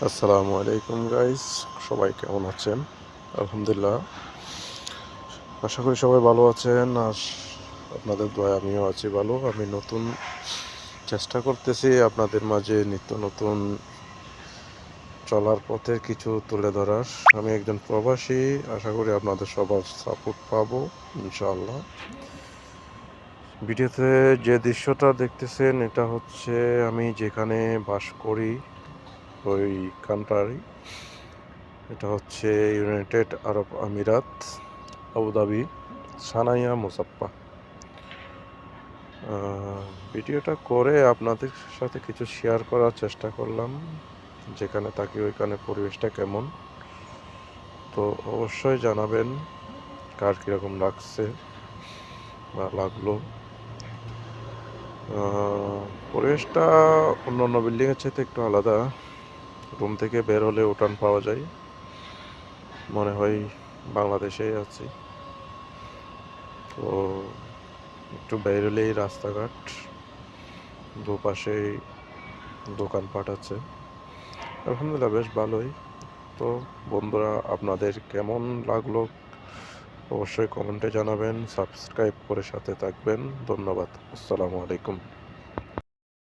আসসালামু আলাইকুম গাইস, সবাই কেমন আছেন? আলহামদুলিল্লাহ, আশা করি সবাই ভালো আছেন। আর আপনাদের দোয়ায় আমিও আছি ভালো। আমি নতুন চেষ্টা করতেছি আপনাদের মাঝে নিত্য নতুন চলার পথে কিছু তুলে ধরার। আমি একজন প্রবাসী, আশা করি আপনাদের সবার সাপোর্ট পাবো ইনশাআল্লাহ। ভিডিওতে যে দৃশ্যটা দেখতেছেন এটা হচ্ছে আমি যেখানে বাস করি ওই কান্ট্রি। এটা হচ্ছে ইউনাইটেড আরব আমিরাত, আবুধাবি, সানাইয়া মুসাফফা। ভিডিওটা করে আপনাদের সাথে কিছু শেয়ার করার চেষ্টা করলাম। যেখানে থাকি ওইখানে পরিবেশটা কেমন, তো অবশ্যই জানাবেন কার কীরকম লাগছে বা লাগলো। পরিবেশটা অন্যান্য বিল্ডিংয়ের চাইতে একটু আলাদা। রুম থেকে বের হলে উঠান পাওয়া যায়, মনে হয় বাংলাদেশেই আছি। তো একটু বের হলেই রাস্তাঘাট, দুপাশেই দোকানপাট আছে। আলহামদুলিল্লাহ বেশ ভালোই। তো বন্ধুরা, আপনাদের কেমন লাগলো অবশ্যই কমেন্টে জানাবেন, সাবস্ক্রাইব করে সাথে থাকবেন। ধন্যবাদ। আসসালামু আলাইকুম।